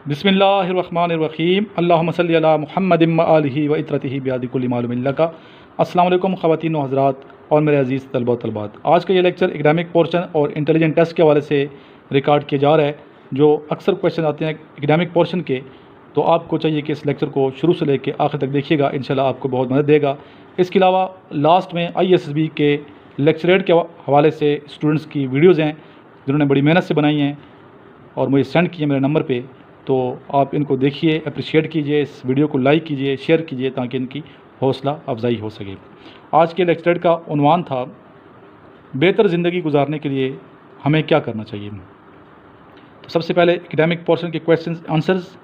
बिस्मिल्लाहिर्रहमानिर्रहीम अल्लाहुम्मा सल्ली अला मुहम्मदिन व आलिहि व इत्रतिहि बियादि कुल्ली मालूमिन लका। अस्सलाम वालेकुम ख़वातीन व हज़रात और मेरे अज़ीज़ तलबा व तलबात। आज का ये लेक्चर एकेडमिक पोर्शन और इंटेलिजेंट टेस्ट के हवाले से रिकॉर्ड किया जा रहा है। जो अक्सर क्वेश्चन आते हैं एकेडमिक पोर्शन के, तो आपको चाहिए कि इस लेक्चर को शुरू से लेकर आखिर तक देखिएगा, इंशाल्लाह आपको बहुत मदद देगा। इसके अलावा लास्ट में ISSB के लेक्चरेट के हवाले से स्टूडेंट्स की वीडियोज़ हैं जिन्होंने बड़ी मेहनत से बनाई हैं और मुझे सेंड किए मेरे नंबर पे, तो आप इनको देखिए, अप्रिशिएट कीजिए, इस वीडियो को लाइक कीजिए, शेयर कीजिए ताकि इनकी हौसला अफजाई हो सके। आज के लेक्चर का उन्वान था बेहतर ज़िंदगी गुजारने के लिए हमें क्या करना चाहिए। तो सबसे पहले एकेडमिक पोर्शन के क्वेश्चन आंसर्स,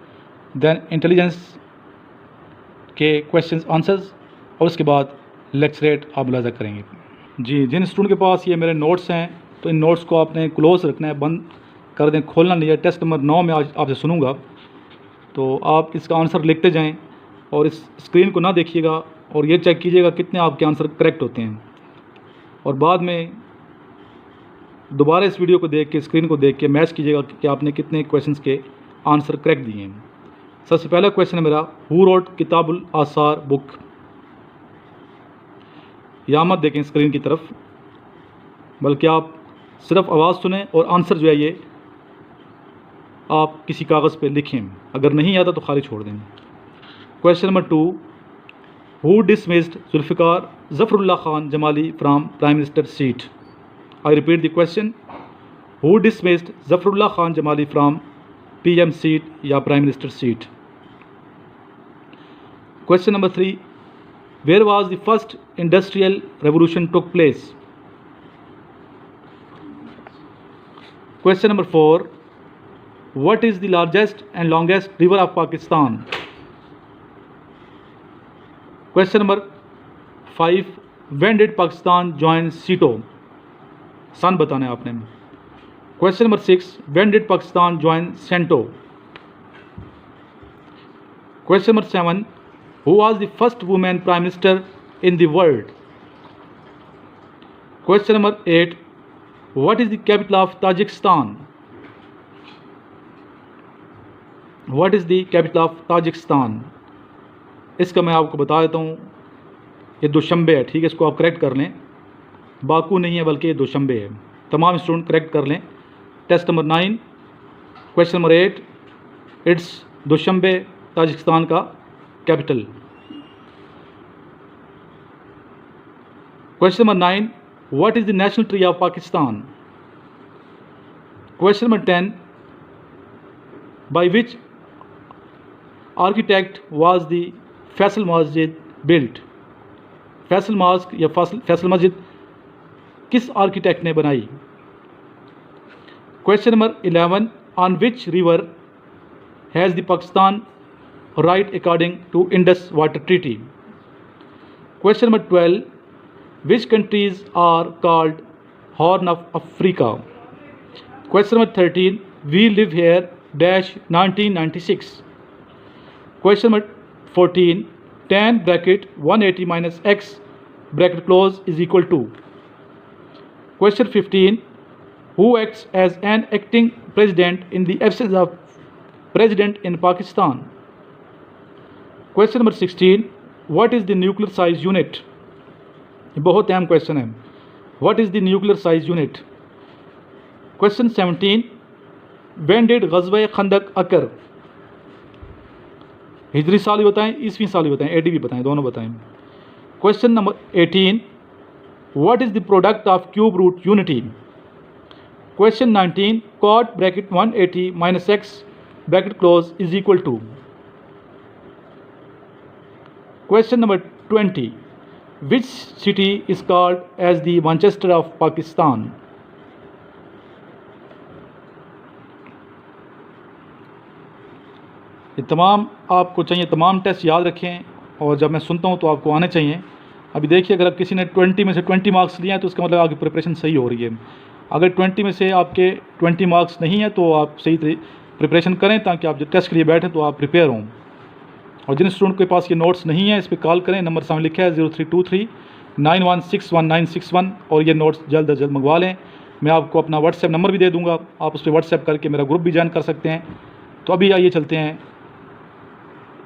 देन इंटेलिजेंस के क्वेश्चन आंसर्स, और उसके बाद लेक्चरेट आप मुलाजा करेंगे। जी, जिन स्टूडेंट के पास ये मेरे नोट्स हैं तो इन नोट्स को आपने क्लोज रखना है, बंद कर दें, खोलना नहीं है। टेस्ट नंबर 9 में आज आपसे सुनूंगा, तो आप इसका आंसर लिखते जाएं और इस स्क्रीन को ना देखिएगा और ये चेक कीजिएगा कितने आपके आंसर करेक्ट होते हैं, और बाद में दोबारा इस वीडियो को देख के, स्क्रीन को देख के मैच कीजिएगा कि आपने कितने क्वेश्चंस के आंसर करेक्ट दिए हैं। सबसे पहला क्वेश्चन है मेरा, हु रोट किताबुल आसार बुक। या मत देखें स्क्रीन की तरफ, बल्कि आप सिर्फ आवाज़ सुने और आंसर जो है ये आप किसी कागज़ पे लिखें। अगर नहीं आता तो खाली छोड़ दें। Question number 2, who dismissed Zulfiqar Zafarullah Khan Jamali from prime minister seat. I repeat the question, who dismissed Zafarullah Khan Jamali from PM seat या prime minister seat. Question number 3, where was the first industrial revolution took place. Question number 4, what is the largest and longest river of Pakistan? Question number 5, when did Pakistan join CETO? सन बताना है आपने। Question number 6, when did Pakistan join CENTO? Question number 7, who was the first woman prime minister in the world? Question number 8, what is the capital of Tajikistan? What is the capital of Tajikistan? इसका मैं आपको बता देता हूँ, ये दुशंबे है, ठीक है, इसको आप करेक्ट कर लें। बाकू नहीं है बल्कि ये दुशंबे है। तमाम स्टूडेंट करेक्ट कर लें। Test number 9, question number 8, it's Dushanbe Tajikistan का capital. Question number 9, what is the national tree of Pakistan? Question number 10, by which architect was the Faisal Masjid built? Faisal Mosque या Faisal Masjid किस architect ने बनाई? Question number 11, on which river has the Pakistan right according to Indus Water Treaty? Question number 12, which countries are called Horn of Africa? Question number 13, we live here dash 1996. Question number 14, tan bracket 180 minus x bracket close is equal to. Question 15, who acts as an acting president in the absence of president in Pakistan? Question number 16, what is the nuclear size unit? बहुत अहम question है, what is the nuclear size unit. Question 17, when did ग़ज़वा खंदक occur. हिजरी साल भी बताएं, ईसवी साल भी बताएं, AD भी बताएं, दोनों बताएं। Question number 18, what is the product of cube root unity. Question 19, cot bracket 180 minus x bracket close is equal to. Question number 20, which city is called as the Manchester of Pakistan? ये तमाम आपको चाहिए, तमाम test याद रखें और जब मैं सुनता हूँ तो आपको आने चाहिए। अभी देखिए, अगर किसी ने 20 में से 20 मार्क्स लिए हैं तो इसका मतलब आपकी प्रिपरेशन सही हो रही है। अगर 20 में से आपके 20 मार्क्स नहीं हैं तो आप सही प्रिपरेशन करें ताकि आप जब टेस्ट के लिए बैठें तो आप प्रिपेयर हों। और जिन स्टूडेंट के पास ये नोट्स नहीं है, इस पर कॉल करें, नंबर सामने लिखा है 0323 9161 और ये नोट्स जल्द अज जल्द मंगवा लें। मैं आपको अपना व्हाट्सएप नंबर भी दे दूंगा, आप उस पर व्हाट्सएप करके मेरा ग्रुप भी ज्वाइन कर सकते हैं। تو ابھی آئیے چلتے ہیں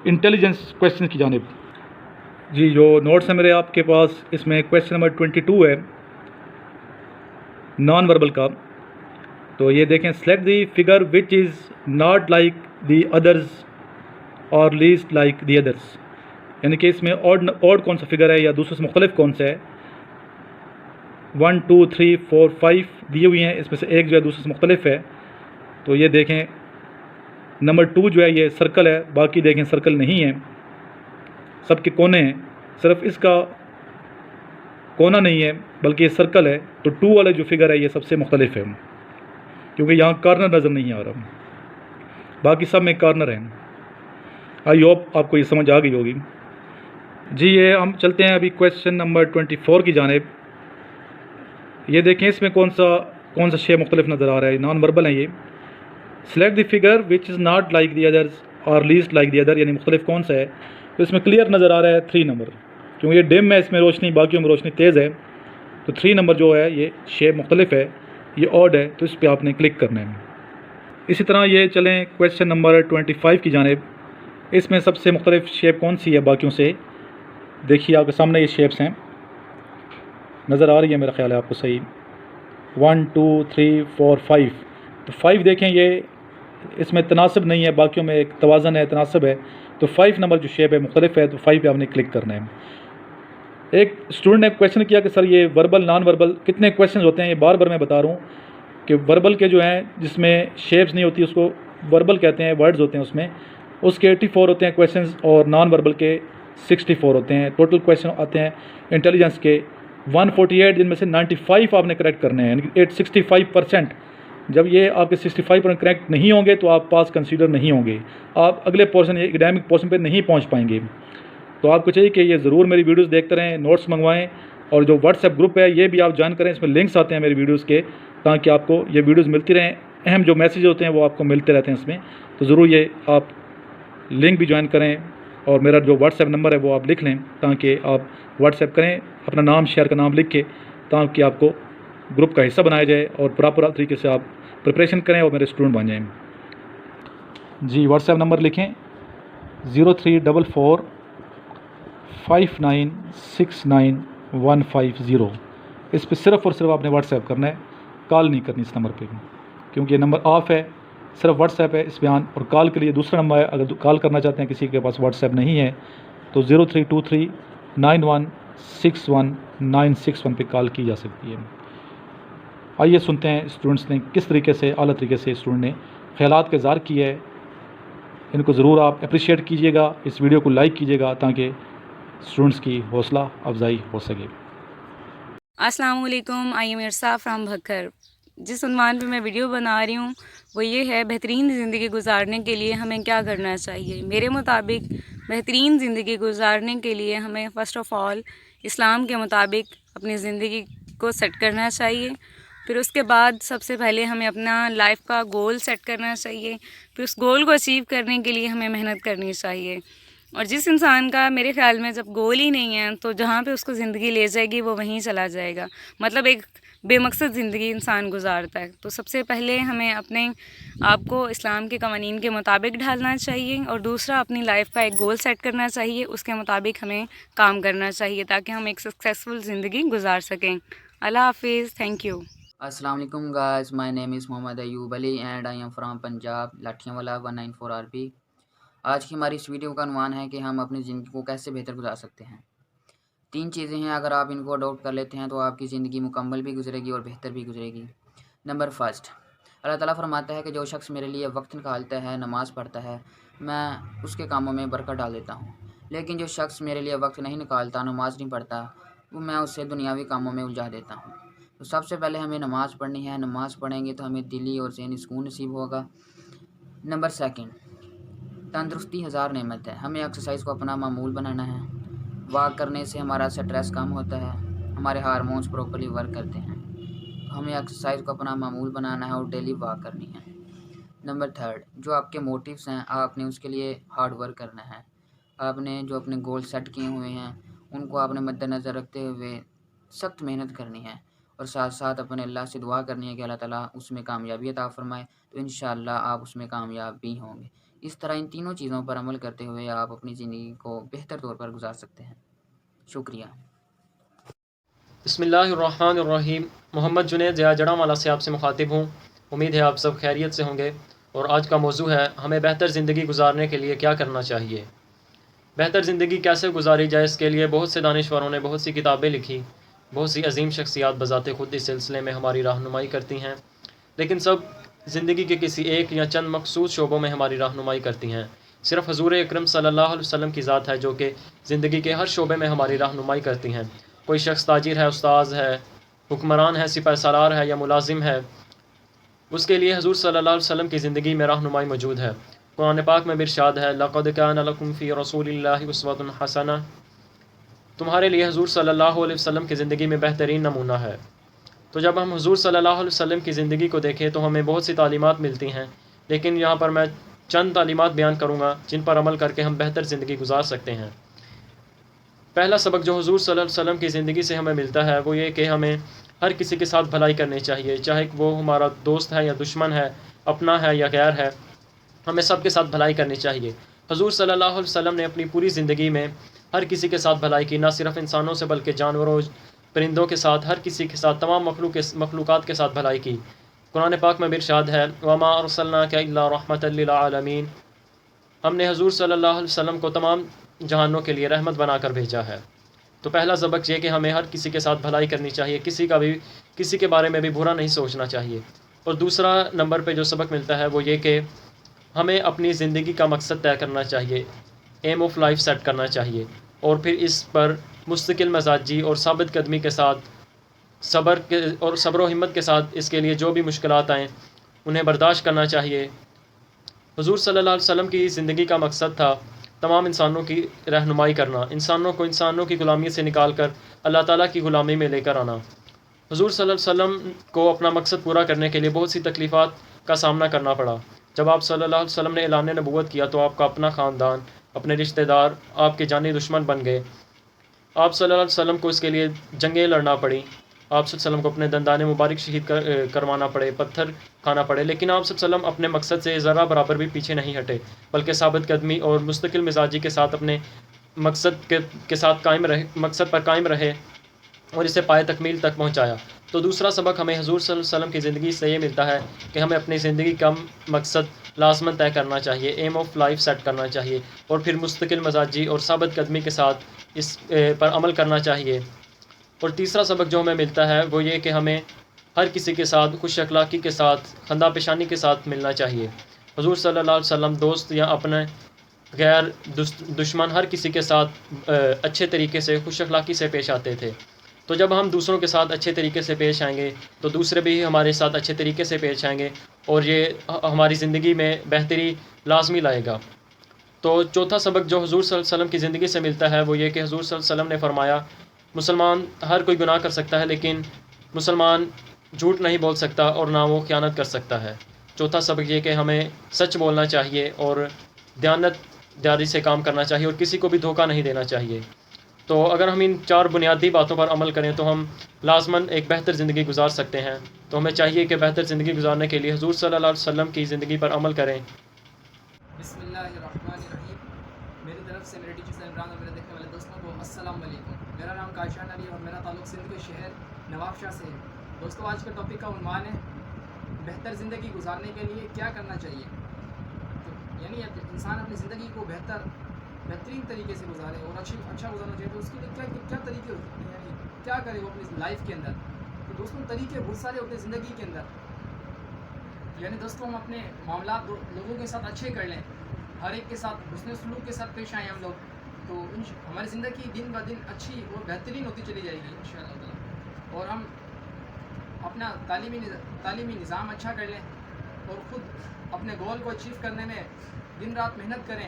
انٹیلیجنس کویشچن کی جانب. جی جو نوٹس ہیں میرے آپ کے پاس، اس میں کویشچن نمبر 22 ہے نان وربل کا. تو یہ دیکھیں، select the figure which is not like the others اور لیسٹ لائک دی ادرس. یعنی کہ اس میں اوڈ کون سا فگر ہے یا دوسرے سے مختلف کون سا ہے. 1 2 3 4 5 دیے ہوئی ہیں، اس میں سے ایک جو ہے دوسرے سے مختلف ہے. تو یہ دیکھیں نمبر 2 جو ہے یہ سرکل ہے، باقی دیکھیں سرکل نہیں ہے، سب کے کونے ہیں، صرف اس کا کونا نہیں ہے بلکہ یہ سرکل ہے. تو 2 والے جو فگر ہے یہ سب سے مختلف ہے کیونکہ یہاں کارنر نظر نہیں آ رہا، باقی سب میں کارنر ہیں. آئی ہوپ آپ کو یہ سمجھ آ گئی ہوگی. جی یہ ہم چلتے ہیں ابھی کویشچن نمبر 24 کی جانب. یہ دیکھیں اس میں کون سا شے مختلف نظر آ رہا ہے، نان وربل ہیں یہ. Select the figure which is not like the others اور لیسٹ لائک دی ادر، یعنی مختلف کون سا ہے. تو اس میں کلیئر نظر آ رہا ہے 3 نمبر، کیونکہ یہ ڈم ہے، اس میں روشنی، باقیوں میں روشنی تیز ہے. تو 3 نمبر جو ہے یہ شے مختلف ہے، یہ آڈ ہے، تو اس پہ آپ نے کلک کرنا ہے. اسی طرح یہ چلیں کویشچن نمبر 25 کی جانب. اس میں سب سے مختلف شیپ کون سی ہے باقیوں سے؟ دیکھیے آپ کے سامنے یہ شیپس ہیں، نظر آ رہی ہے میرا خیال ہے آپ کو صحیح. 1 2 3 4 5. تو 5 دیکھیں یہ اس میں تناسب نہیں ہے، باقیوں میں ایک توازن ہے، تناسب ہے. تو 5 نمبر جو شیپ ہے مختلف ہے، تو 5 پہ آپ نے کلک کرنا ہے. ایک اسٹوڈنٹ نے کویشچن کیا کہ سر یہ وربل نان وربل کتنے کویشچنز ہوتے ہیں؟ یہ بار بار میں بتا رہا ہوں کہ وربل کے جو ہیں جس میں شیپس نہیں ہوتی اس کو وربل کہتے ہیں، ورڈز ہوتے ہیں اس کے 84 ہوتے ہیں کویشچنز، اور نان وربل کے 64 ہوتے ہیں. ٹوٹل کویشچن آتے ہیں انٹیلیجنس کے 148، جن میں سے 95 آپ نے کریکٹ کرنے ہیں، یعنی 65%. جب یہ آپ کے 65% کریکٹ نہیں ہوں گے تو آپ پاس کنسیڈر نہیں ہوں گے، آپ اگلے پورشن اکیڈیمک پورشن پہ نہیں پہنچ پائیں گے. تو آپ کو چاہیے کہ یہ ضرور میری ویڈیوز دیکھتے رہیں، نوٹس منگوائیں، اور جو واٹس ایپ گروپ ہے یہ بھی آپ جوائن کریں، اس میں لنکس آتے ہیں میری ویڈیوز کے، تاکہ آپ کو یہ ویڈیوز ملتی رہیں. اہم جو میسیج ہوتے ہیں وہ آپ کو ملتے رہتے ہیں اس میں. تو ضرور یہ آپ لنک بھی جوائن کریں، اور میرا جو واٹس ایپ نمبر ہے وہ آپ لکھ لیں، تاکہ آپ واٹس ایپ کریں، اپنا نام شہر کا نام لکھ کے، تاکہ آپ کو گروپ کا حصہ بنایا جائے اور پراپر طریقے سے آپ پریپریشن کریں اور میرے اسٹوڈنٹ بن جائیں. جی واٹس ایپ نمبر لکھیں 0344 5969 150. اس پہ صرف اور صرف آپ نے واٹس ایپ کرنا ہے، کال نہیں کرنی اس نمبر پہ، کیونکہ یہ نمبر آف ہے، صرف واٹس ایپ ہے اس بیان. اور کال کے لیے دوسرا نمبر ہے، اگر کال کرنا چاہتے ہیں کسی کے پاس واٹس ایپ نہیں ہے تو 0323 9161 961 پہ کال کی جا سکتی ہے. آئیے سنتے ہیں اسٹوڈنٹس نے کس طریقے سے، اعلیٰ طریقے سے اسٹوڈنٹ نے خیالات کا اظہار کیا ہے. ان کو ضرور آپ اپریشیٹ کیجیے گا، اس ویڈیو کو لائک کیجیے گا، تاکہ اسٹوڈنٹس کی حوصلہ افزائی ہو سکے. السلام علیکم، I am IRSA from Bhakkar. جس عنوان پہ میں ویڈیو بنا رہی ہوں وہ یہ ہے بہترین زندگی گزارنے کے لیے ہمیں کیا کرنا چاہیے. میرے مطابق بہترین زندگی گزارنے کے لیے ہمیں فرسٹ آف آل اسلام کے مطابق اپنی زندگی کو سیٹ کرنا چاہیے. پھر اس کے بعد سب سے پہلے ہمیں اپنا لائف کا گول سیٹ کرنا چاہیے. پھر اس گول کو اچیو کرنے کے لیے ہمیں محنت کرنی چاہیے. اور جس انسان کا میرے خیال میں جب گول ہی نہیں ہے تو جہاں پہ اس کو زندگی لے جائے گی وہ وہیں چلا جائے گا. مطلب ایک بے مقصد زندگی انسان گزارتا ہے. تو سب سے پہلے ہمیں اپنے آپ کو اسلام کے قوانین کے مطابق ڈھالنا چاہیے، اور دوسرا اپنی لائف کا ایک گول سیٹ کرنا چاہیے، اس کے مطابق ہمیں کام کرنا چاہیے تاکہ ہم ایک سکسیزفل زندگی گزار سکیں. اللہ حافظ، تھینک یو. السلام علیکم guys, my name is Muhammad Ayub Ali and I am from Punjab, لاٹھیاں والا 194 RP. آج کی ہماری اس ویڈیو کا عنوان ہے کہ ہم اپنی زندگی کو کیسے بہتر گزار سکتے ہیں. 3 چیزیں ہیں، اگر آپ ان کو اڈاپٹ کر لیتے ہیں تو آپ کی زندگی مکمل بھی گزرے گی اور بہتر بھی گزرے گی. نمبر 1، اللہ تعالیٰ فرماتا ہے کہ جو شخص میرے لیے وقت نکالتا ہے، نماز پڑھتا ہے، میں اس کے کاموں میں برکت ڈال دیتا ہوں. لیکن جو شخص میرے لیے وقت نہیں نکالتا، نماز نہیں پڑھتا، وہ میں اسے دنیاوی کاموں میں الجھا دیتا ہوں. تو سب سے پہلے ہمیں نماز پڑھنی ہے. نماز پڑھیں گے تو ہمیں دلی اور ذہنی سکون نصیب ہوگا. نمبر 2، تندرستی 1000 نعمت ہے. ہمیں ایکسرسائز کو اپنا معمول بنانا ہے. واک کرنے سے ہمارا سٹریس کم ہوتا ہے، ہمارے ہارمونز پراپرلی ورک کرتے ہیں. ہمیں ایکسرسائز کو اپنا معمول بنانا ہے اور ڈیلی واک کرنی ہے. نمبر 3، جو آپ کے موٹیوز ہیں، آپ نے اس کے لیے ہارڈ ورک کرنا ہے. آپ نے جو اپنے گول سیٹ کیے ہوئے ہیں ان کو آپ نے مد نظر رکھتے ہوئے سخت محنت کرنی ہے. اور ساتھ ساتھ اپنے اللہ سے دعا کرنی ہے کہ اللہ تعالیٰ اس میں کامیابی عطا فرمائے، تو انشاءاللہ آپ اس میں کامیاب بھی ہوں گے۔ اس طرح ان تینوں چیزوں پر عمل کرتے ہوئے آپ اپنی زندگی کو بہتر طور پر گزار سکتے ہیں۔ شکریہ۔ بسم اللہ الرحمن الرحیم۔ محمد جنید ضیاء جڑا والا سے آپ سے مخاطب ہوں۔ امید ہے آپ سب خیریت سے ہوں گے، اور آج کا موضوع ہے ہمیں بہتر زندگی گزارنے کے لیے کیا کرنا چاہیے۔ بہتر زندگی کیسے گزاری جائے، اس کے لیے بہت سے دانشوروں نے بہت سی کتابیں لکھی، بہت سی عظیم شخصیات بذات خود اس سلسلے میں ہماری رہنمائی کرتی ہیں، لیکن سب زندگی کے کسی ایک یا چند مخصوص شعبوں میں ہماری رہنمائی کرتی ہیں۔ صرف حضور اکرم صلی اللہ علیہ وسلم کی ذات ہے جو کہ زندگی کے ہر شعبے میں ہماری رہنمائی کرتی ہیں۔ کوئی شخص تاجر ہے، استاذ ہے، حکمران ہے، سپہ سالار ہے یا ملازم ہے، اس کے لیے حضور صلی اللہ علیہ وسلم کی زندگی میں رہنمائی موجود ہے۔ قرآن پاک میں بھی ارشاد ہے لَقَدْ كَانَ لَكُمْ فِي رَسُولِ اللَّهِ أُسْوَةٌ حَسَنَةٌ، تمہارے لیے حضور صلی اللہ علیہ وسلم کی زندگی میں بہترین نمونہ ہے۔ تو جب ہم حضور صلی اللہ علیہ وسلم کی زندگی کو دیکھیں تو ہمیں بہت سی تعلیمات ملتی ہیں، لیکن یہاں پر میں چند تعلیمات بیان کروں گا جن پر عمل کر کے ہم بہتر زندگی گزار سکتے ہیں۔ پہلا سبق جو حضور صلی اللہ علیہ وسلم کی زندگی سے ہمیں ملتا ہے وہ یہ کہ ہمیں ہر کسی کے ساتھ بھلائی کرنی چاہیے، چاہے وہ ہمارا دوست ہے یا دشمن ہے، اپنا ہے یا غیر ہے، ہمیں سب کے ساتھ بھلائی کرنی چاہیے۔ حضور صلی اللہ علیہ وسلم نے اپنی پوری زندگی میں ہر کسی کے ساتھ بھلائی کی، نہ صرف انسانوں سے بلکہ جانوروں، پرندوں کے ساتھ، ہر کسی کے ساتھ، تمام مخلوقات کے ساتھ بھلائی کی۔ قرآن پاک میں بھی ارشاد ہے وَمَا أَرْسَلْنَاكَ إِلَّا رَحْمَةً لِّلْعَالَمِينَ، ہم نے حضور صلی اللہ علیہ وسلم کو تمام جہانوں کے لیے رحمت بنا کر بھیجا ہے۔ تو پہلا سبق یہ کہ ہمیں ہر کسی کے ساتھ بھلائی کرنی چاہیے، کسی کے بارے میں بھی برا نہیں سوچنا چاہیے۔ اور دوسرا نمبر پہ جو سبق ملتا ہے وہ یہ کہ ہمیں اپنی زندگی کا مقصد طے کرنا چاہیے، ایم آف لائف سیٹ کرنا چاہیے، اور پھر اس پر مستقل مزاجی اور ثابت قدمی کے ساتھ صبر و ہمت کے ساتھ اس کے لیے جو بھی مشکلات آئیں انہیں برداشت کرنا چاہیے۔ حضور صلی اللہ علیہ وسلم کی زندگی کا مقصد تھا تمام انسانوں کی رہنمائی کرنا، انسانوں کو انسانوں کی غلامی سے نکال کر اللہ تعالیٰ کی غلامی میں لے کر آنا۔ حضور صلی اللہ علیہ وسلم کو اپنا مقصد پورا کرنے کے لیے بہت سی تکلیفات کا سامنا کرنا پڑا۔ جب آپ صلی اللہ علیہ وسلم نے اعلان نبوت کیا تو آپ کا اپنا خاندان، اپنے رشتہ دار آپ کے جانی دشمن بن گئے۔ آپ صلی اللہ علیہ وسلم کو اس کے لیے جنگیں لڑنا پڑی، آپ صلی اللہ علیہ وسلم کو اپنے دندان مبارک شہید کروانا پڑے، پتھر کھانا پڑے، لیکن آپ صلی اللہ علیہ وسلم اپنے مقصد سے ذرا برابر بھی پیچھے نہیں ہٹے، بلکہ ثابت قدمی اور مستقل مزاجی کے ساتھ اپنے مقصد کے ساتھ مقصد پر قائم رہے اور اسے پائے تکمیل تک پہنچایا۔ تو دوسرا سبق ہمیں حضور صلی اللہ علیہ وسلم کی زندگی سے یہ ملتا ہے کہ ہمیں اپنی زندگی کا مقصد لازماً طے کرنا چاہیے، ایم آف لائف سیٹ کرنا چاہیے، اور پھر مستقل مزاجی اور ثابت قدمی کے ساتھ اس پر عمل کرنا چاہیے۔ اور تیسرا سبق جو ہمیں ملتا ہے وہ یہ کہ ہمیں ہر کسی کے ساتھ خوش اخلاقی کے ساتھ، خندہ پیشانی کے ساتھ ملنا چاہیے۔ حضور صلی اللہ علیہ وسلم دوست یا اپنے غیر دشمن ہر کسی کے ساتھ اچھے طریقے سے، خوش اخلاقی سے پیش آتے تھے۔ تو جب ہم دوسروں کے ساتھ اچھے طریقے سے پیش آئیں گے تو دوسرے بھی ہمارے ساتھ اچھے طریقے سے پیش آئیں گے، اور یہ ہماری زندگی میں بہتری لازمی لائے گا۔ تو چوتھا سبق جو حضور صلی اللہ علیہ وسلم کی زندگی سے ملتا ہے وہ یہ کہ حضور صلی اللہ علیہ وسلم نے فرمایا مسلمان ہر کوئی گناہ کر سکتا ہے لیکن مسلمان جھوٹ نہیں بول سکتا اور نہ وہ خیانت کر سکتا ہے۔ چوتھا سبق یہ کہ ہمیں سچ بولنا چاہیے اور دیانت داری سے کام کرنا چاہیے اور کسی کو بھی دھوکہ نہیں دینا چاہیے۔ تو اگر ہم ان چار بنیادی باتوں پر عمل کریں تو ہم لازماً ایک بہتر زندگی گزار سکتے ہیں۔ تو ہمیں چاہیے کہ بہتر زندگی گزارنے کے لیے حضور صلی اللہ علیہ وسلم کی زندگی پر عمل کریں۔ بسم اللہ الرحمن الرحیم۔ میری طرف سے میرے ٹیچر عمران اور میرے دیکھنے والے دوستوں کو السلام علیکم۔ میرا نام کاشان علی اور میرا تعلق سندھ کے شہر نواب شاہ سے ہے۔ دوستوں آج کے ٹاپک کا عنوان ہے بہتر زندگی گزارنے کے لیے کیا کرنا چاہیے۔ تو یعنی انسان اپنی زندگی کو بہترین طریقے سے گزارے اور اچھا گزارنا چاہیے تو اس کے لیے کیا طریقے ہوتے ہیں، یعنی کیا کرے وہ اپنی لائف کے اندر۔ تو دوستوں طریقے بہت سارے ہوتے ہیں زندگی کے اندر، یعنی دوستوں ہم اپنے معاملات لوگوں کے ساتھ اچھے کر لیں، ہر ایک کے ساتھ حسن سلوک کے ساتھ پیش آئیں ہم لوگ، تو ہماری زندگی دن بہ دن اچھی اور بہترین ہوتی چلی جائے گی انشاءاللہ تعالیٰ۔ اور ہم اپنا تعلیمی نظام اچھا کر لیں اور خود اپنے گول کو اچیو کرنے میں دن رات محنت کریں۔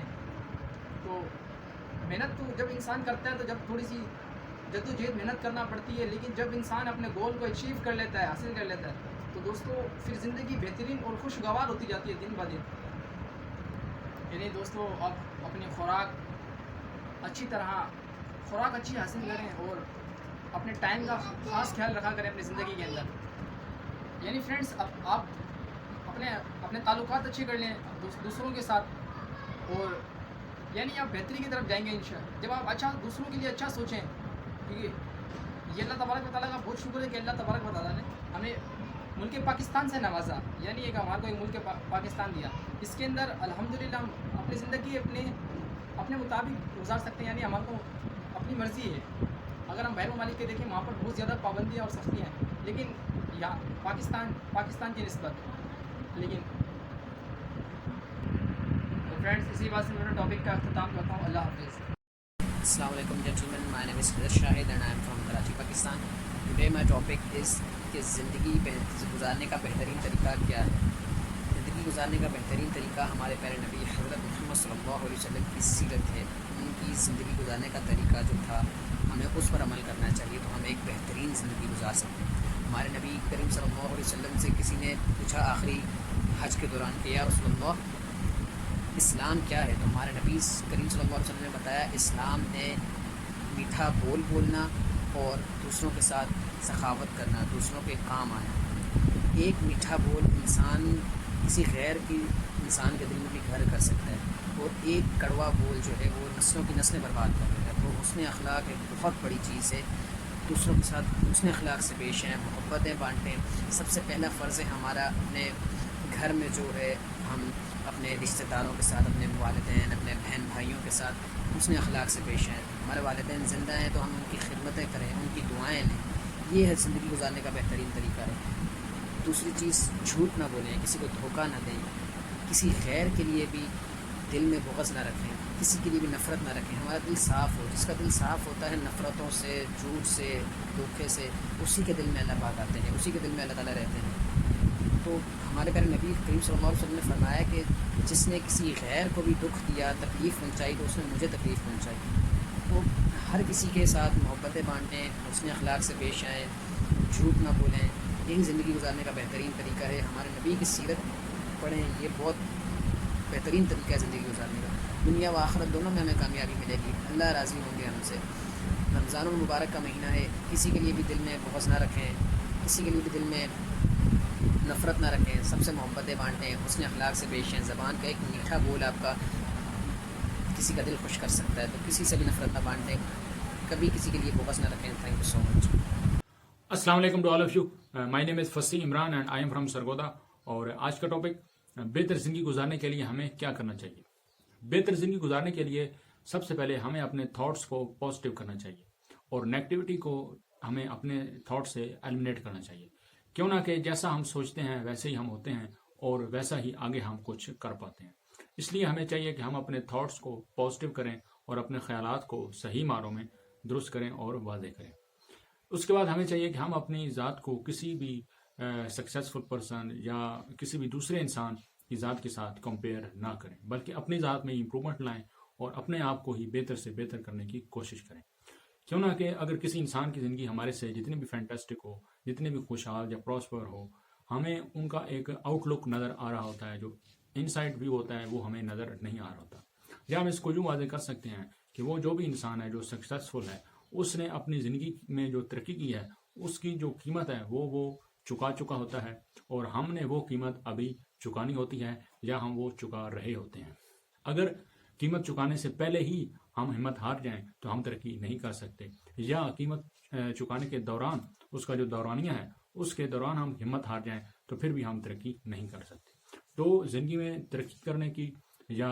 تو محنت تو جب انسان کرتا ہے تو جب تھوڑی سی جدوجہد محنت کرنا پڑتی ہے، لیکن جب انسان اپنے گول کو اچیو کر لیتا ہے، حاصل کر لیتا ہے، تو دوستوں پھر زندگی بہترین اور خوشگوار ہوتی جاتی ہے دن بہ دن۔ یعنی دوستوں آپ اپنی خوراک اچھی حاصل کریں اور अपने टाइम का ख़ास ख्याल रखा करें अपनी ज़िंदगी के अंदर। यानी फ्रेंड्स, अब आप अपने ताल्लुकात अच्छे कर लें दूसरों के साथ, और यानी आप बेहतरी की तरफ जाएंगे इंशाअल्लाह। जब आप अच्छा दूसरों के लिए अच्छा सोचें, क्योंकि ये अल्लाह तबारक व तआला का बहुत शुक्र है कि अल्लाह तबारक व तआला ने हमें मुल्क पाकिस्तान से नवाजा, यानी एक हमारे को एक मुल्क पाकिस्तान दिया। इसके अंदर अल्हम्दुलिल्लाह हम अपनी ज़िंदगी अपने मुताबिक गुजार सकते हैं, यानी हमारे को अपनी मर्ज़ी है। अगर हम बाहर ममालिक के देखें, वहाँ पर बहुत ज़्यादा पाबंदियाँ और सख्तियाँ हैं, लेकिन यहाँ पाकिस्तान की निस्बत, लेकिन तो फ्रेंड्स, इसी बात से मैं टॉपिक का अख्ताम करता हूँ। अल्लाह हाफिज़। Assalamu alaikum gentlemen, my name is Khadr Shahid and I am from Karachi, Pakistan. Today my topic is कि ज़िंदगी गुजारने का बेहतरीन तरीका क्या है। ज़िंदगी गुजारने का बेहतरीन तरीका हमारे प्यारे नबी हज़रत मोहम्मद सल्लल्लाहु अलैहि वसल्लम की सीरत है। उनकी ज़िंदगी गुजारने का तरीका जो था, हमें उस पर अमल करना चाहिए, तो हम एक बेहतरीन ज़िंदगी गुजार सकते हैं। हमारे नबी करीम सल्लल्लाहु अलैहि वसल्लम से किसी ने पूछा आखिरी हज के दौरान कि या रसूलल्लाह, इस्लाम क्या है? तो हमारे नबी करीम सल्लल्लाहु अलैहि वसल्लम ने बताया, इस्लाम है मीठा बोलना और दूसरों के साथ सखावत करना, दूसरों के काम आना। एक मीठा बोल इंसान किसी गैर की इंसान के दिल में भी घर कर सकता है, और एक कड़वा बोल जो है वो नस्लों की नस्लें बर्बाद कर देता है। तो हुस्न अखलाक एक बहुत बड़ी चीज़ है। दूसरों के साथ हुस्न अखलाक से पेश आएँ, मोहब्बतें बाँटें। सबसे पहला फ़र्ज़ है हमारा अपने घर में जो है, हम अपने रिश्तेदारों के साथ, अपने वालिदैन, अपने बहन भाइयों के साथ हुस्न अखलाक से पेश आएँ। हमारे वालिदैन ज़िंदा हैं तो हम उनकी खिदमतें करें, उनकी दुआएं लें। ये है ज़िंदगी गुजारने का बेहतरीन तरीका है। दूसरी चीज़, झूठ ना बोलें, किसी को धोखा ना दें, किसी गैर के लिए भी दिल में बुग़्ज़ ना रखें, किसी के लिए भी नफ़रत ना रखें। हमारा दिल साफ़ हो। जिसका दिल साफ़ होता है नफ़रतों से, झूठ से, धोखे से, उसी के दिल में अल्लाह पाक आते हैं, उसी के दिल में अल्लाह ताला रहते हैं। तो हमारे प्यारे नबी करीम सल्लल्लाहु अलैहि वसल्लम ने फरमाया कि जिसने किसी गैर को भी दुख दिया, तकलीफ़ पहुँचाई, तो उसने मुझे तकलीफ़ पहुँचाई। तो हर किसी के साथ मोहब्बतें बाँटें, हुस्न अखलाक से पेश आएँ, झूठ ना बोलें। यही ज़िंदगी गुजारने का बेहतरीन तरीका है। हमारे नबी की सीरत पढ़ें, ये बहुत बेहतरीन तरीका है ज़िंदगी गुजारने का। दुनिया व आखिरत दोनों में हमें कामयाबी मिलेगी, अल्लाह राज़ी होंगे हमसे। रमज़ानुल मुबारक का महीना है, किसी के लिए भी दिल में बुग़्ज़ ना रखें, किसी के लिए भी दिल में नफ़रत ना रखें, सबसे मोहब्बतें बाँटें, हुस्न अखलाक से पेश आएँ। ज़बान का एक मीठा बोल आपका किसी का दिल खुश कर सकता है, तो किसी से भी नफ़रत ना बाँटें, कभी किसी के लिए बुग़्ज़ ना रखें। Thank you so much. अस्सलाम वालेकुम to all of you. My name is Fasi Imran and I am from Sargodha. और आज का टॉपिक, बेहतर ज़िंदगी गुजारने के लिए हमें क्या करना चाहिए। बेहतर ज़िंदगी गुजारने के लिए सबसे पहले हमें अपने थॉट्स को पॉजिटिव करना चाहिए और नेगेटिविटी को हमें अपने थॉट से एलिमिनेट करना चाहिए। क्यों ना कि जैसा हम सोचते हैं वैसे ही हम होते हैं और वैसा ही आगे हम कुछ कर पाते हैं। इसलिए हमें चाहिए कि हम अपने थॉट्स को पॉजिटिव करें और अपने ख्यालात को सही मानों में दुरुस्त करें और वाज़े करें। उसके बाद हमें चाहिए कि हम अपनी ज़ात को किसी भी सक्सेसफुल पर्सन या किसी भी दूसरे इंसान की ज़ात के साथ कंपेयर ना करें, बल्कि अपनी ज़ात में इम्प्रूवमेंट लाएं और अपने आप को ही बेहतर से बेहतर करने की कोशिश करें। क्यों ना कि अगर किसी इंसान की ज़िंदगी हमारे से जितनी भी फैंटास्टिक हो, जितनी भी खुशहाल या प्रॉस्पर हो, हमें उनका एक आउटलुक नज़र आ रहा होता है, जो इनसाइड व्यू होता है वो हमें नज़र नहीं आ रहा होता। या हम इसको यूँ वाज़े कर सकते हैं कि वो जो भी इंसान है जो सक्सेसफुल है, उसने अपनी ज़िंदगी में जो तरक्की की है उसकी जो कीमत है वो चुका चुका होता है और हमने वो कीमत अभी चुकानी होती है या हम वो चुका रहे होते हैं। अगर कीमत चुकाने से पहले ही हम हिम्मत हार जाएं तो हम तरक्की नहीं कर सकते, या कीमत चुकाने के दौरान उसका जो दौरानिया है उसके दौरान हम हिम्मत हार जाएं तो फिर भी हम तरक्की नहीं कर सकते। तो ज़िंदगी में तरक्की करने की या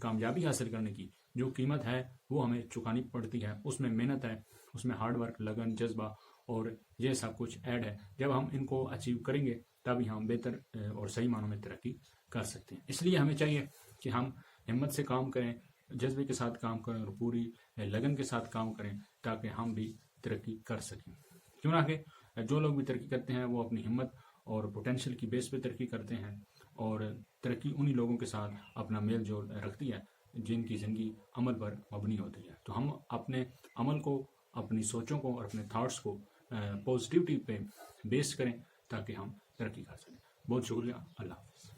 कामयाबी हासिल करने की जो कीमत है वो हमें चुकानी पड़ती है। उसमें मेहनत है, उसमें हार्ड वर्क, लगन, जज्बा और ये सब कुछ ऐड है। जब हम इनको अचीव करेंगे तभी हम बेहतर और सही मानों में तरक्की कर सकते हैं। इसलिए हमें चाहिए कि हम हिम्मत से काम करें, जज्बे के साथ काम करें और पूरी लगन के साथ काम करें ताकि हम भी तरक्की कर सकें। क्यों ना कि जो लोग भी तरक्की करते हैं वो अपनी हिम्मत और पोटेंशियल की बेस पे तरक्की करते हैं और तरक्की उन्हीं लोगों के साथ अपना मेल जोल रखती है जिनकी ज़िंदगी अमल पर मबनी होती है। तो हम अपने अमल को, अपनी सोचों को और अपने थॉट्स को पॉजिटिविटी पे बेस करें ताकि हम तरक्की कर सकें। बहुत शुक्रिया। अल्लाह हाफ़िज़।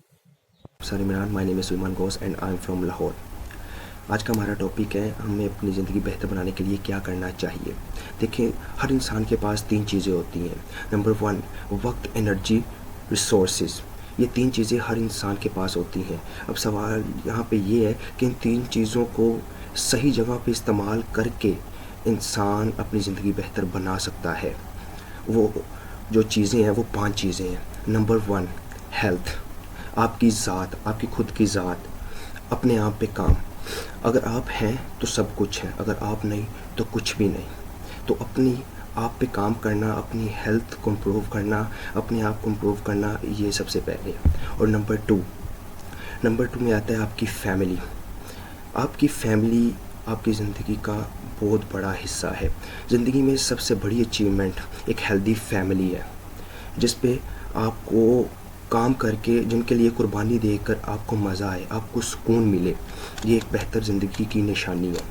Sorry Imran, my name is Wiman Ghosh and I am from Lahore. आज का हमारा टॉपिक है हमें अपनी ज़िंदगी बेहतर बनाने के लिए क्या करना चाहिए। देखिए, हर इंसान के पास 3 चीज़ें होती हैं। नंबर 1 वक्त, एनर्जी, रिसोर्सेज। ये 3 चीज़ें हर इंसान के पास होती हैं। अब सवाल यहाँ पे ये है कि इन 3 चीज़ों को सही जगह पे इस्तेमाल करके इंसान अपनी ज़िंदगी बेहतर बना सकता है। वो जो चीज़ें हैं वो 5 चीज़ें हैं। नंबर 1 हेल्थ, आपकी ज़ात, आपकी खुद की ज़ात, अपने आप पे काम। अगर आप हैं तो सब कुछ है, अगर आप नहीं तो कुछ भी नहीं। तो अपनी आप पे काम करना, अपनी हेल्थ को इम्प्रूव करना, अपने आप को इम्प्रूव करना, ये सबसे पहले है। और नंबर 2 में आता है आपकी फैमिली। आपकी फैमिली आपकी ज़िंदगी का बहुत बड़ा हिस्सा है। ज़िंदगी में सबसे बड़ी अचीवमेंट एक हेल्दी फैमिली है, जिस पे आपको काम करके, जिनके लिए कुर्बानी देकर आपको मज़ा आए, आपको सुकून मिले, ये एक बेहतर ज़िंदगी की निशानी है।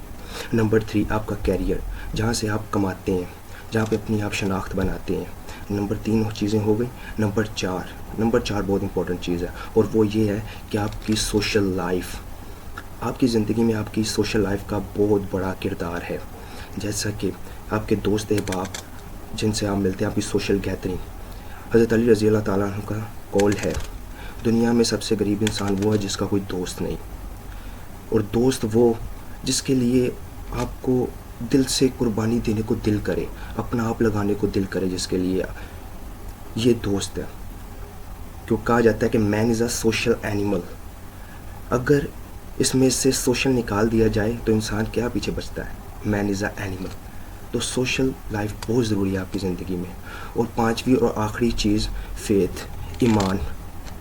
नंबर 3 आपका कैरियर, जहाँ से आप कमाते हैं, जहाँ पे अपनी आप शनाख्त बनाते हैं। नंबर 3 चीज़ें हो गई। नंबर 4 बहुत इंपॉर्टेंट चीज़ है, और वो ये है कि आपकी सोशल लाइफ। आपकी ज़िंदगी में आपकी सोशल लाइफ का बहुत बड़ा किरदार है। जैसा कि आपके दोस्त अहबाब जिनसे आप मिलते हैं, आपकी सोशल गैदरिंग। हज़रत अली रज़ी अल्लाह ताला अन्हु का कौल है, दुनिया में सबसे गरीब इंसान वो है जिसका कोई दोस्त नहीं। और दोस्त वो जिसके लिए आपको दिल से कुर्बानी देने को दिल करे, अपना आप लगाने को दिल करे, जिसके लिए ये दोस्त है। क्यों कहा जाता है कि man is a social animal. अगर इसमें से सोशल निकाल दिया जाए तो इंसान क्या पीछे बचता है? Man is a animal. तो सोशल लाइफ बहुत ज़रूरी है आपकी ज़िंदगी में। और 5वीं और आखिरी चीज़ फेथ, ईमान,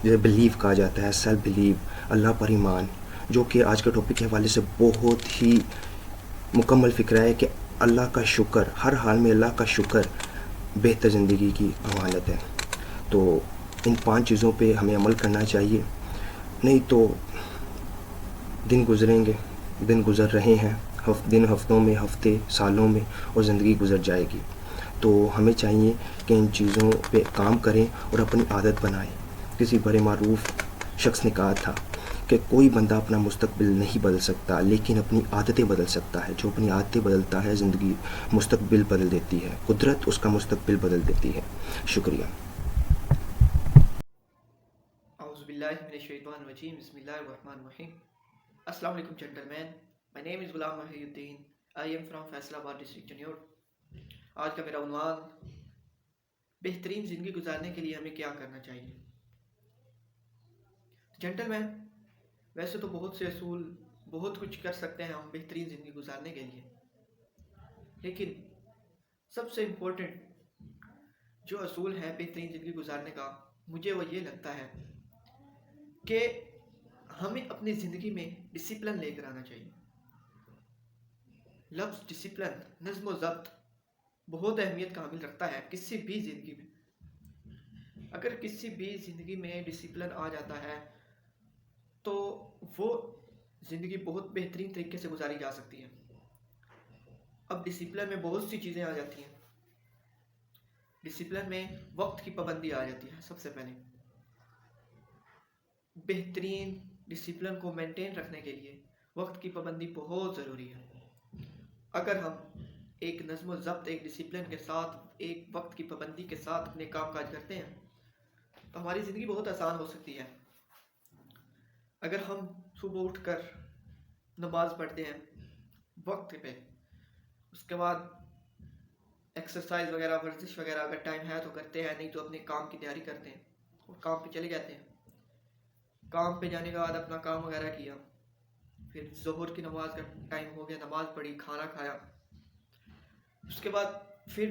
जिसे बिलीव कहा जाता है, सेल्फ बिलीव, अल्लाह पर ईमान, जो कि आज के टॉपिक के हवाले से बहुत ही मुकम्मल फ़िक्र है कि अल्लाह का शुक्र, हर हाल में अल्लाह का शुक्र बेहतर ज़िंदगी की अमानत है। तो इन 5 चीज़ों पे हमें अमल करना चाहिए, नहीं तो दिन गुज़रेंगे, दिन गुज़र रहे हैं, दिन हफ्तों में, हफ्ते सालों में, और ज़िंदगी गुज़र जाएगी। तो हमें चाहिए कि इन चीज़ों पे काम करें और अपनी आदत बनाएं। किसी बड़े मारूफ शख्स ने कहा था कि कोई बंदा अपना मुस्तकबिल नहीं बदल सकता, लेकिन अपनी आदतें बदल सकता है। जो अपनी आदतें बदलता है, ज़िंदगी मुस्तकबिल बदल देती है, कुदरत उसका मुस्तकबिल बदल देती है। शुक्रिया। Auzubillahiminash-shaytanir-rajim. Bismillahir-rahmanir-rahim. Assalamu alaikum, gentlemen. My name is Ghulam Mahiuddin. I am from Faisalabad district, Jannur. आज का मेरा उन्वान बेहतरीन ज़िंदगी गुजारने के लिए हमें क्या करना चाहिए। जेंटलमैन, वैसे तो बहुत से असूल, बहुत कुछ कर सकते हैं हम बेहतरीन ज़िंदगी गुजारने के लिए, लेकिन सबसे इम्पोर्टेंट जो असूल है बेहतरीन ज़िंदगी गुजारने का, मुझे वो ये लगता है कि हमें अपनी ज़िंदगी में डिसिप्लिन लेकर आना चाहिए। लफ्ज़ डिसिप्लिन, नज़्म व ज़ब्त बहुत अहमियत का हामिल रखता है किसी भी ज़िंदगी में। अगर किसी भी ज़िंदगी में डिसिप्लिन आ जाता है तो वो ज़िंदगी बहुत बेहतरीन तरीके से गुजारी जा सकती है। अब डिसिप्लिन में बहुत सी चीज़ें आ जाती हैं। डिसिप्लिन में वक्त की पाबंदी आ जाती है। सबसे पहले बेहतरीन डिसिप्लिन को मेंटेन रखने के लिए वक्त की पाबंदी बहुत ज़रूरी है। अगर हम एक नज़्म ज़ब्त, एक डिसिप्लिन के साथ, एक वक्त की पाबंदी के साथ अपने काम काज करते हैं तो हमारी ज़िंदगी बहुत आसान हो सकती है। अगर हम सुबह उठकर नमाज़ पढ़ते हैं वक्त पे, उसके बाद एक्सरसाइज वगैरह, वर्जिश वगैरह अगर टाइम है तो करते हैं, नहीं तो अपने काम की तैयारी करते हैं और काम पे चले जाते हैं। काम पे जाने के बाद अपना काम वगैरह किया, फिर ज़ोहर की नमाज का टाइम हो गया, नमाज़ पढ़ी, खाना खाया, उसके बाद फिर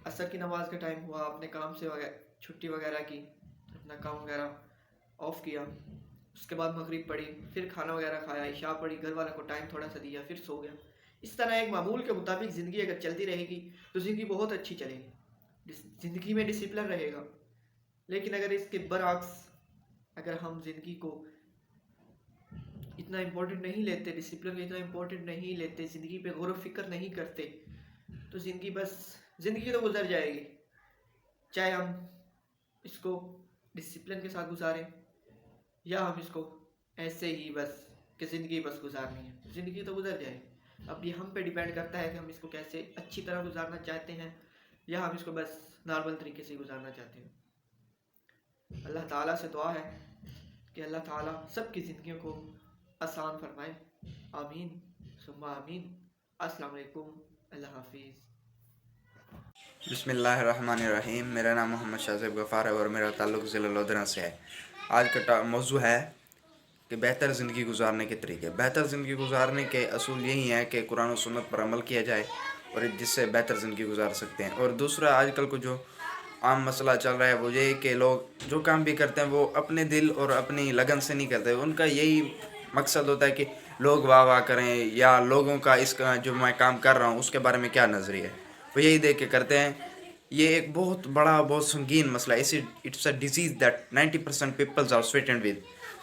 असर की नमाज का टाइम हुआ, अपने काम से छुट्टी वगैरह की, अपना काम वगैरह ऑफ किया, उसके बाद मगरिब पढ़ी, फिर खाना वगैरह खाया, इशा पढ़ी, घर वालों को टाइम थोड़ा सा दिया, फिर सो गया। इस तरह एक मामूल के मुताबिक ज़िंदगी अगर चलती रहेगी तो ज़िंदगी बहुत अच्छी चलेगी, ज़िंदगी में डिसिप्लिन रहेगा। लेकिन अगर इसके बरअक्स, अगर हम ज़िंदगी को इतना इम्पोर्टेंट नहीं लेते, डिसिप्लिन को इतना इम्पोर्टेंट नहीं लेते, ज़िंदगी पे गौर व फिक्र नहीं करते, तो ज़िंदगी तो गुजर जाएगी। चाहे हम इसको डिसिप्लिन के साथ गुजारें या हम इसको ऐसे ही बस कि ज़िंदगी बस गुजारनी है, ज़िंदगी तो गुजर जाए। अब ये हम पे डिपेंड करता है कि हम इसको कैसे अच्छी तरह गुजारना चाहते हैं या हम इसको बस नॉर्मल तरीके से गुजारना चाहते हैं। अल्लाह ताला से दुआ है कि अल्लाह ताला सबकी ज़िंदगियों को आसान फरमाए। आमीन सुम्मा आमीन। अस्सलाम वालेकुम, अल्लाह हाफिज़। बिस्मिल्लाहिर्रहमानिर्रहीम। मेरा नाम मोहम्मद शाहज़ेब गफ़ार है और मेरा ताल्लुक़ ज़िला लोधरा से है। आज का मौजू है कि बेहतर ज़िंदगी गुजारने के तरीके। बेहतर ज़िंदगी गुजारने के असूल यही हैं कि कुरान और सुन्नत पर अमल किया जाए और जिससे बेहतर ज़िंदगी गुजार सकते हैं। और दूसरा, आजकल को जो आम मसला चल रहा है वो ये कि लोग जो काम भी करते हैं वो अपने दिल और अपनी लगन से नहीं करते। उनका यही मकसद होता है कि लोग वाह वाह करें या लोगों का इसका जो मैं काम कर रहा हूँ उसके बारे में क्या नज़रिया है, वो यही देख के करते हैं। ये एक बहुत बड़ा, बहुत संगीन मसला है। It's a disease that 90% peoples are sweeten with.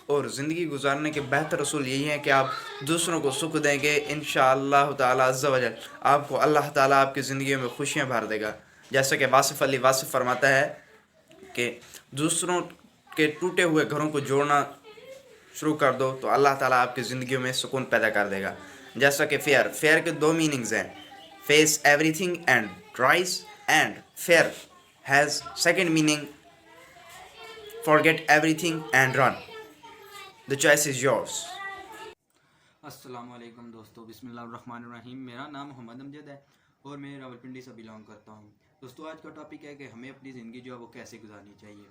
और ज़िंदगी गुजारने के बेहतर असूल यही है कि आप दूसरों को सुख देंगे, इंशाअल्लाह ताला अज़्ज़ा वजल आपको अल्लाह ताला आपकी ज़िंदगी में खुशियाँ भर देगा। जैसा कि वासिफ़ अली वासिफ़ फरमाता है कि दूसरों के टूटे हुए घरों को जोड़ना शुरू कर दो तो अल्लाह ताला आपकी ज़िंदगी में सुकून पैदा कर देगा। जैसा कि फेयर के दो मीनिंग्स हैं, face everything and rise, and fair has second meaning forget everything and run. The choice is yours. अस्सलाम वालेकुम दोस्तों, बिस्मिल्लाहिर्रहमानिर्रहीम। मेरा नाम मोहम्मद अमजद है और मैं रावलपिंडी से बिलोंग करता हूँ। दोस्तों, आज का टॉपिक है कि हमें अपनी ज़िंदगी जो है वो कैसे गुजारनी चाहिए।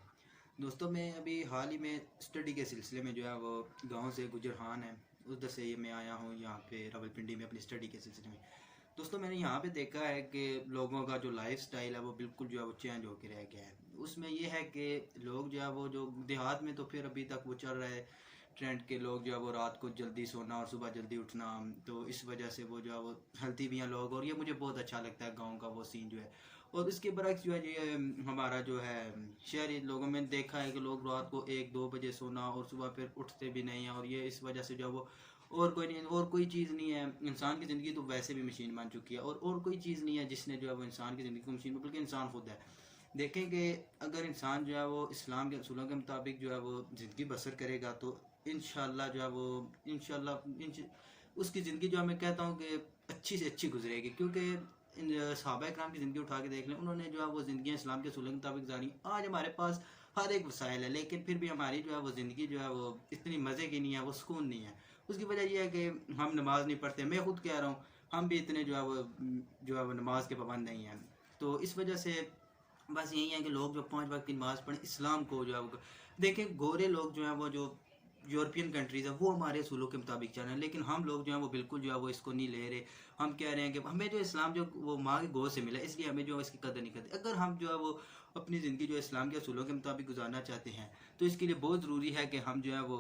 दोस्तों, मैं अभी हाल ही में स्टडी के सिलसिले में जो है वो गांव से गुजरहान है उधर से मैं आया हूँ यहाँ पे रावलपिंडी में अपनी स्टडी के सिलसिले में। दोस्तों, मैंने यहाँ पे देखा है कि लोगों का जो लाइफ स्टाइल है वो बिल्कुल जो है वो चेंज होकर रह गया है। उसमें यह है कि लोग जो है वो जो देहात में तो फिर अभी तक वो चल रहा है ट्रेंड के, लोग जो है वो रात को जल्दी सोना और सुबह जल्दी उठना, तो इस वजह से वो जो है वो हेल्थी भी हैं लोग और ये मुझे बहुत अच्छा लगता है गांव का वो सीन जो है। और इसके बरक्स जो है ये हमारा जो है शहरी लोगों में देखा है कि लोग रात को 1-2 बजे सोना और सुबह फिर उठते भी नहीं हैं और ये इस वजह से जो है वो और कोई चीज़ नहीं है। इंसान की ज़िंदगी तो वैसे भी मशीन बन चुकी है और कोई चीज़ नहीं है जिसने जो है वो इंसान की ज़िंदगी को मशीन, बल्कि इंसान खुद है। देखें कि अगर इंसान जो है वो इस्लाम के असूलों के मुताबिक जो है वो ज़िंदगी बसर करेगा तो इंशाअल्लाह जो है वो उसकी ज़िंदगी जो मैं कहता हूँ कि अच्छी से अच्छी गुजरेगी। क्योंकि सहाबा इकराम की ज़िंदगी उठा के देख लें, उन्होंने जो है वो ज़िंदगी इस्लाम के असूलों के मुताबिक गुजारी। आज हमारे पास हर एक वसाइल है लेकिन फिर भी हमारी जो है वो ज़िंदगी जो है वो इतनी मज़े की नहीं है, वो सुकून नहीं है। उसकी वजह यह है कि हम नमाज़ नहीं पढ़ते। मैं खुद कह रहा हूँ, हम भी इतने जो है वो नमाज के पाबंद नहीं हैं। तो इस वजह से बस यही है कि लोग जो 5 वक्त की नमाज़ पढ़ें, इस्लाम को जो है वो देखें। गोरे लोग जो हैं वो जो यूरोपियन कंट्रीज़ है वो हमारे असूलों के मुताबिक चल रहे हैं, लेकिन हम लोग जो हैं वो बिल्कुल जो है वो इसको नहीं ले रहे। हम कह रहे हैं कि हमें जो इस्लाम जो वो माँ की गोद से मिला, इसलिए हमें जो है इसकी कदर नहीं करते। अगर हम जो है वो अपनी ज़िंदगी जो इस्लाम के असूलों के मुताबिक गुजारना चाहते हैं तो इसके लिए बहुत ज़रूरी है कि हम जो है वो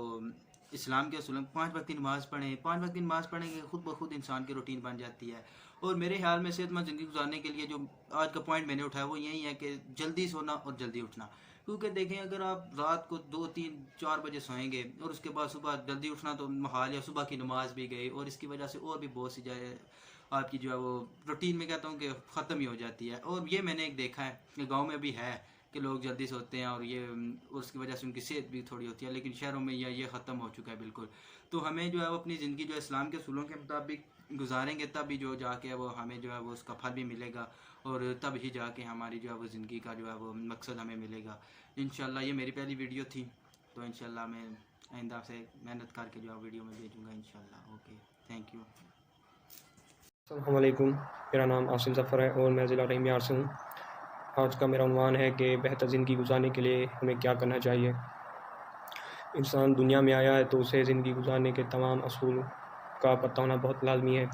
इस्लाम के असूलों 5 वक्त की नमाज़ पढ़ें। 5 वक्त की नमाज़ पढ़ेंगे खुद ब खुद इंसान की रूटीन बन जाती है। और मेरे ख्याल में सेहतमंद ज़िंदगी गुजारने के लिए जो आज का पॉइंट मैंने उठाया वो यही है कि जल्दी सोना और जल्दी उठना। क्योंकि देखें, अगर आप रात को 2-3-4 बजे सोएंगे और उसके बाद सुबह जल्दी उठना तो महाल या सुबह की नमाज भी गई और इसकी वजह से और भी बहुत सी जाए आपकी जो है वो रूटीन में कहता हूँ कि ख़त्म ही हो जाती है। और ये मैंने एक देखा है कि गांव में भी है कि लोग जल्दी सोते हैं और ये उसकी वजह से उनकी सेहत भी थोड़ी होती है, लेकिन शहरों में ये ख़त्म हो चुका है बिल्कुल। तो हमें जो है वो अपनी ज़िंदगी जो इस्लाम के असूलों के मुताबिक गुजारेंगे तभी जो जाके वो हमें जो है वो उसका फल भी मिलेगा और तब ही जाके हमारी जो है वो ज़िंदगी का जो है वो मकसद हमें मिलेगा इंशाल्लाह। ये मेरी पहली वीडियो थी, तो इंशाल्लाह मैं आइंदा से मेहनत करके जो है वीडियो में भेजूँगा इंशाल्लाह। Okay, thank you. अस्सलाम वालेकुम, मेरा नाम आसिम ज़फ़र है और मैं ज़िला रहीमियार से हूँ। आज का मेरा उन्वान है कि बेहतर ज़िंदगी गुजारने के लिए हमें क्या करना चाहिए। इंसान दुनिया में आया है तो उसे ज़िंदगी गुजारने के तमाम असूल का पता होना बहुत लाजमी है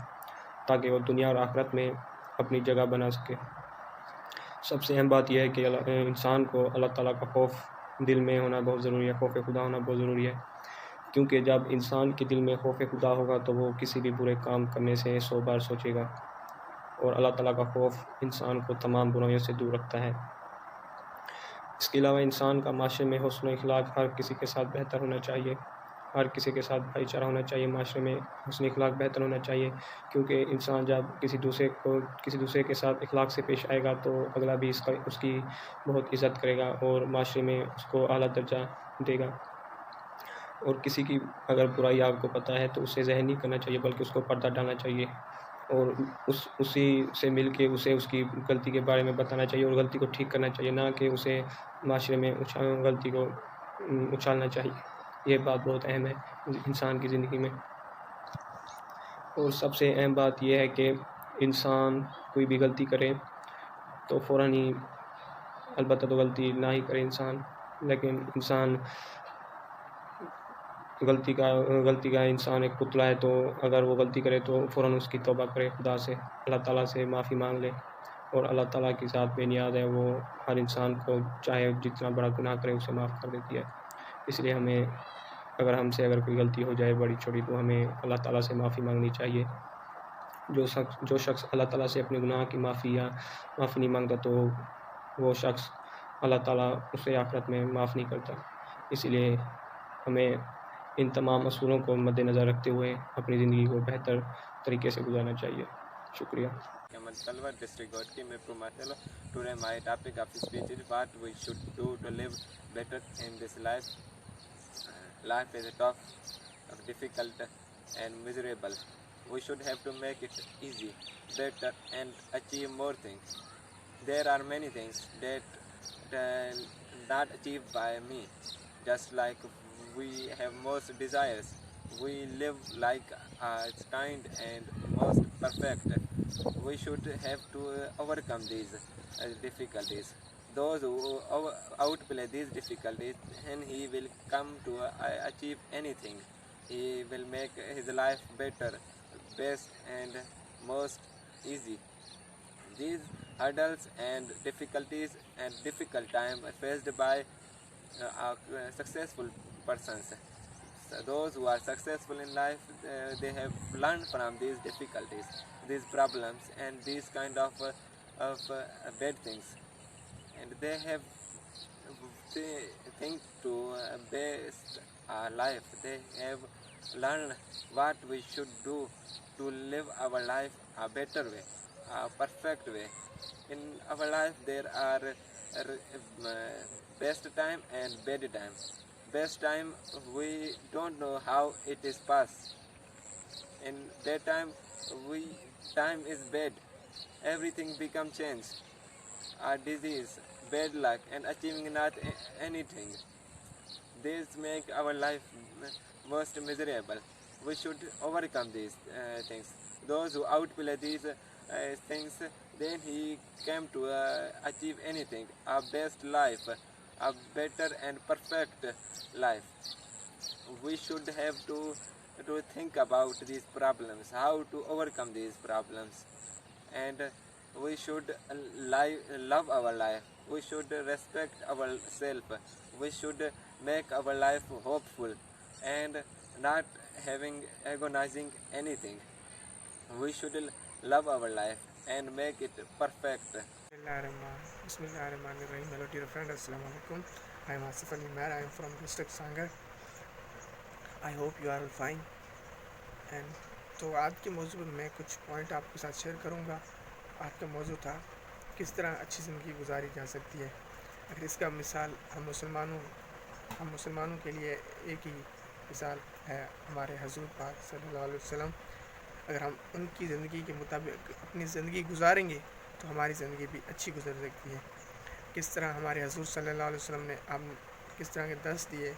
ताकि वो दुनिया और आखिरत में अपनी जगह बना सके। सबसे अहम बात यह है कि इंसान को अल्लाह ताला का खौफ दिल में होना बहुत ज़रूरी है, खौफ खुदा होना बहुत ज़रूरी है। क्योंकि जब इंसान के दिल में खौफ खुदा होगा तो वो किसी भी बुरे काम करने से 100 बार सोचेगा और अल्लाह ताला का खौफ इंसान को तमाम बुराइयों से दूर रखता है। इसके अलावा इंसान का माशरे में हुस्न इखलाक हर किसी के साथ बेहतर होना चाहिए, हर किसी के साथ भाईचारा होना चाहिए, माशरे में हुस्न इखलाक बेहतर होना चाहिए। क्योंकि इंसान जब किसी दूसरे के साथ इखलाक से पेश आएगा तो अगला भी उसकी बहुत इज़्ज़त करेगा और माशरे में उसको आला दर्जा देगा। اور کسی کی اگر برائی آپ کو پتہ ہے تو اسے ذہن نہیں کرنا چاہیے بلکہ اس کو پردہ ڈالنا چاہیے، اور اسی سے مل کے اسے اس کی غلطی کے بارے میں بتانا چاہیے اور غلطی کو ٹھیک کرنا چاہیے، نہ کہ اسے معاشرے میں غلطی کو اچھالنا چاہیے۔ یہ بات بہت اہم ہے انسان کی زندگی میں۔ اور سب سے اہم بات یہ ہے کہ انسان کوئی بھی غلطی کرے تو فوراً ہی، البتہ تو غلطی نہ ہی کرے انسان، لیکن انسان غلطی کا انسان ایک پتلا ہے، تو اگر وہ غلطی کرے تو فوراً اس کی توبہ کرے، خدا سے، اللہ تعالیٰ سے معافی مانگ لے، اور اللہ تعالیٰ کی ذات بے نیاز ہے، وہ ہر انسان کو چاہے جتنا بڑا گناہ کرے اسے معاف کر دیتی ہے۔ اس لیے ہم سے اگر کوئی غلطی ہو جائے بڑی چھوٹی تو ہمیں اللہ تعالیٰ سے معافی مانگنی چاہیے۔ جو شخص اللہ تعالیٰ سے اپنے گناہ کی معافی نہیں مانگتا تو وہ شخص اللہ تعالیٰ اسے آخرت میں معاف نہیں کرتا۔ اس لیے ہمیں ان تمام اصولوں کو مد نظر رکھتے ہوئے اپنی زندگی کو بہتر طریقے سے گزارنا چاہیے۔ شکریہ۔ Kalwar district Gotki में Pumatelo. Today my topic of speech is what we should do to live better in this life. Life is tough, difficult and miserable. We should have to make it easy, better and achieve more things. There are many things that not achieved by me. Just like we have most desires, we live like it's kind and most perfect. We should have to overcome these difficulties. Those who outplay these difficulties, and he will come to achieve anything. He will make his life better, best and most easy. These hurdles and difficulties and difficult time faced by successful persons. So those who are successful in life, they have learned from these difficulties, these problems and these kind of bad things, and they have think to base our life. They have learned what we should do to live our life a better way, a perfect way. In our life there are best time and bad time. Best time, we don't know how it is passed. In bad time, time is bad. Everything become changed. A disease, bad luck, and achieving not anything. This make our life most miserable. We should overcome these things. Those who outplay these things, then he came to achieve anything, a best life, a better and perfect life. We should have to think about these problems, how to overcome these problems, and we should love our life. We should respect ourselves. We should make our life hopeful and not agonizing anything. We should love our life and make it perfect. Bismillahirrahmanirrahim. Hello dear friend, Assalamu alaikum. I am Asif Ali Mer. I am from district Sangar. I hope you are all fine. And تو آج کے موضوع میں کچھ point آپ کے ساتھ share کروں گا۔ آج کا موضوع تھا کس طرح اچھی زندگی گزاری جا سکتی ہے۔ اگر اس کا مثال ہم مسلمانوں کے لیے ایک ہی مثال ہے، ہمارے حضور پاک صلی اللہ علیہ وسلم۔ اگر ہم ان کی زندگی کے مطابق اپنی زندگی گزاریں گے تو ہماری زندگی بھی اچھی گزر سکتی ہے۔ کس طرح ہمارے حضور صلی اللہ علیہ وسلم نے کس طرح کے 10 دیے،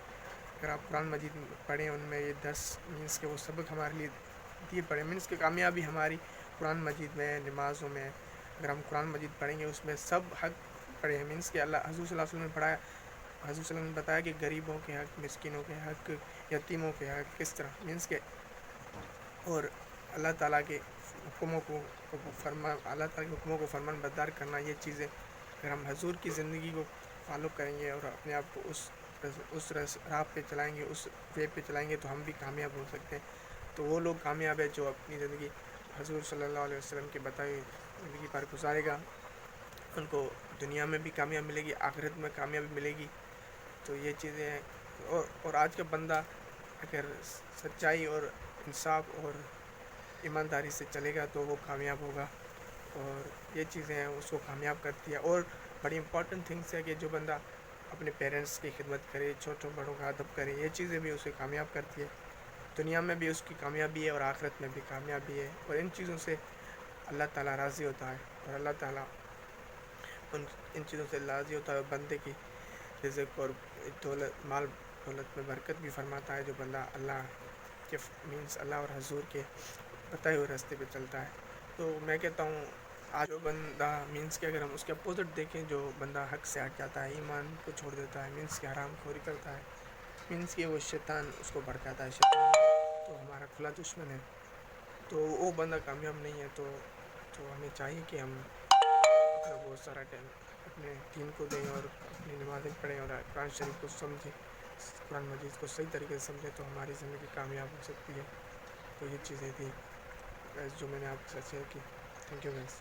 اگر آپ قرآن مجید پڑھیں ان میں یہ 10 مینس کے وہ سبق ہمارے لیے دیے پڑھیں، مینس کہ کامیابی ہماری قرآن مجید میں، نمازوں میں، اگر ہم قرآن مجید پڑھیں گے اس میں سب حق پڑھے ہیں، مینس کہ اللہ حضور صلی اللہ علیہ وسلم نے پڑھایا، حضور صلی اللہ علیہ وسلم نے بتایا کہ غریبوں کے حق، مسکینوں کے حق، یتیموں کے حق کس طرح، مینس کہ اور اللہ تعالیٰ کے حکموں کو فرمان بردار کرنا، یہ چیزیں اگر ہم حضور کی زندگی کو فالو کریں گے اور اپنے آپ کو اس راہ پہ چلائیں گے، اس وے پہ چلائیں گے تو ہم بھی کامیاب ہو سکتے ہیں۔ تو وہ لوگ کامیاب ہے جو اپنی زندگی حضور صلی اللہ علیہ وسلم کی بتائی ہوئی زندگی پر گزارے گا، ان کو دنیا میں بھی کامیاب ملے گی، آخرت میں کامیابی ملے گی۔ تو یہ چیزیں ہیں، اور آج کا بندہ اگر سچائی اور انصاف اور ایمانداری سے چلے گا تو وہ کامیاب ہوگا، اور یہ چیزیں ہیں اس کو کامیاب کرتی ہے۔ اور بڑی امپورٹنٹ تھنگس ہے کہ جو بندہ अपने पेरेंट्स की खिदमत करे, छोटों बड़ों का अदब करे, ये चीज़ें भी उसे कामयाब करती है। दुनिया में भी उसकी कामयाबी है और आखिरत में भी कामयाबी है। और इन चीज़ों से अल्लाह ताला राज़ी होता है और अल्लाह ताला इन चीज़ों से राज़ी होता है। बंदे की रिज़्क़ और माल दौलत में बरकत भी फरमाता है जो बंदा अल्लाह के मीन्स अल्लाह और हजूर के बताए हुए रास्ते पे चलता है। तो मैं कहता हूँ आज जो बंदा मीन्स कि अगर हम उसके अपोजिट देखें, जो बंदा हक से हट जाता है, ईमान को छोड़ देता है, मीन्स कि हराम खोरी करता है, मीन्स कि वो शैतान उसको भड़काता है, शैतान तो हमारा खुला दुश्मन है, तो वो बंदा कामयाब नहीं है। तो हमें चाहिए कि हम अपना बहुत सारा टाइम अपने दीन को दें और अपनी नमाज़ें पढ़ें और कुरान शरीफ को समझें, कुरान मजीद को सही तरीके से समझें, तो हमारी ज़िंदगी कामयाब हो सकती है। तो ये चीज़ें थी जो मैंने आपके साथ शेयर की। Thank you guys.